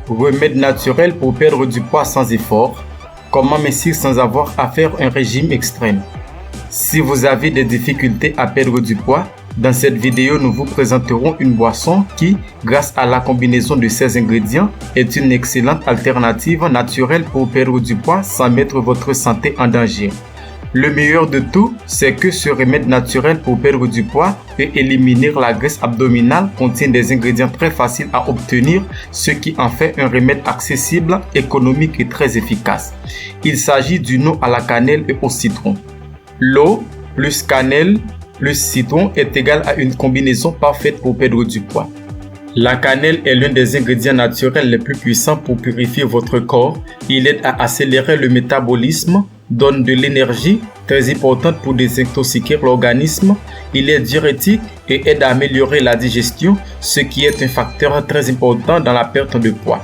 Remède naturel pour perdre du poids sans effort. Comment mincir sans avoir à faire un régime extrême. Si vous avez des difficultés à perdre du poids, dans cette vidéo, nous vous présenterons une boisson qui, grâce à la combinaison de ces ingrédients, est une excellente alternative naturelle pour perdre du poids sans mettre votre santé en danger. Le meilleur de tout, c'est que ce remède naturel pour perdre du poids et éliminer la graisse abdominale contient des ingrédients très faciles à obtenir, ce qui en fait un remède accessible, économique et très efficace. Il s'agit d'une eau à la cannelle et au citron. L'eau plus cannelle plus citron est égal à une combinaison parfaite pour perdre du poids. La cannelle est l'un des ingrédients naturels les plus puissants pour purifier votre corps. Il aide à accélérer le métabolisme, donne de l'énergie, très importante pour désintoxiquer l'organisme. Il est diurétique et aide à améliorer la digestion, ce qui est un facteur très important dans la perte de poids.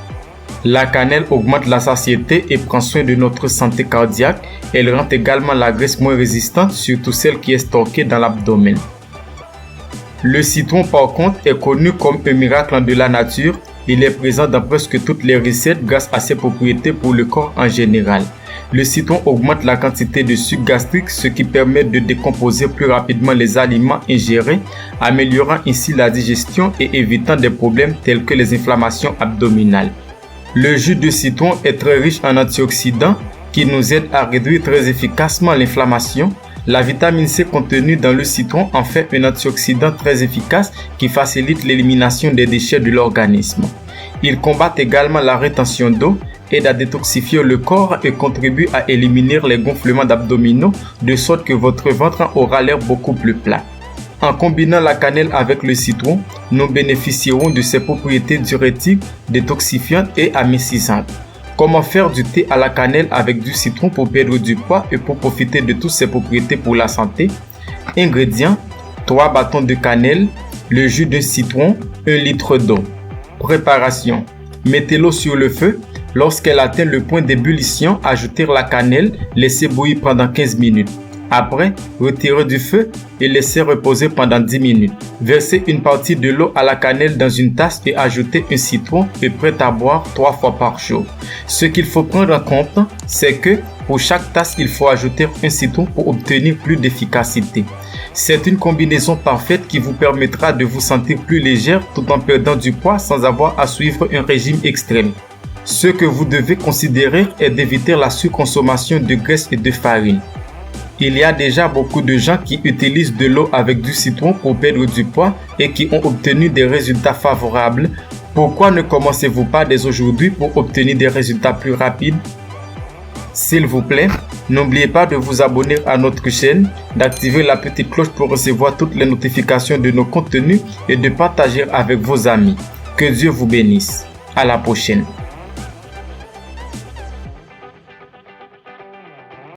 La cannelle augmente la satiété et prend soin de notre santé cardiaque. Elle rend également la graisse moins résistante, surtout celle qui est stockée dans l'abdomen. Le citron par contre est connu comme un miracle de la nature. Il est présent dans presque toutes les recettes grâce à ses propriétés pour le corps en général. Le citron augmente la quantité de sucre gastrique, ce qui permet de décomposer plus rapidement les aliments ingérés, améliorant ainsi la digestion et évitant des problèmes tels que les inflammations abdominales. Le jus de citron est très riche en antioxydants qui nous aident à réduire très efficacement l'inflammation. La vitamine C contenue dans le citron en fait un antioxydant très efficace qui facilite l'élimination des déchets de l'organisme. Il combat également la rétention d'eau, aide à détoxifier le corps et contribue à éliminer les gonflements d'abdominaux de sorte que votre ventre aura l'air beaucoup plus plat. En combinant la cannelle avec le citron, nous bénéficierons de ses propriétés diurétiques, détoxifiantes et amincissantes. Comment faire du thé à la cannelle avec du citron pour perdre du poids et pour profiter de toutes ses propriétés pour la santé? Ingrédients: 3 bâtons de cannelle, le jus de citron, 1 litre d'eau. Préparation: mettez l'eau sur le feu. Lorsqu'elle atteint le point d'ébullition, ajoutez la cannelle, laissez bouillir pendant 15 minutes. Après, retirez du feu et laissez reposer pendant 10 minutes. Versez une partie de l'eau à la cannelle dans une tasse et ajoutez un citron et prêt à boire 3 fois par jour. Ce qu'il faut prendre en compte, c'est que pour chaque tasse, il faut ajouter un citron pour obtenir plus d'efficacité. C'est une combinaison parfaite qui vous permettra de vous sentir plus légère tout en perdant du poids sans avoir à suivre un régime extrême. Ce que vous devez considérer est d'éviter la surconsommation de graisse et de farine. Il y a déjà beaucoup de gens qui utilisent de l'eau avec du citron pour perdre du poids et qui ont obtenu des résultats favorables. Pourquoi ne commencez-vous pas dès aujourd'hui pour obtenir des résultats plus rapides? S'il vous plaît, n'oubliez pas de vous abonner à notre chaîne, d'activer la petite cloche pour recevoir toutes les notifications de nos contenus et de partager avec vos amis. Que Dieu vous bénisse. À la prochaine.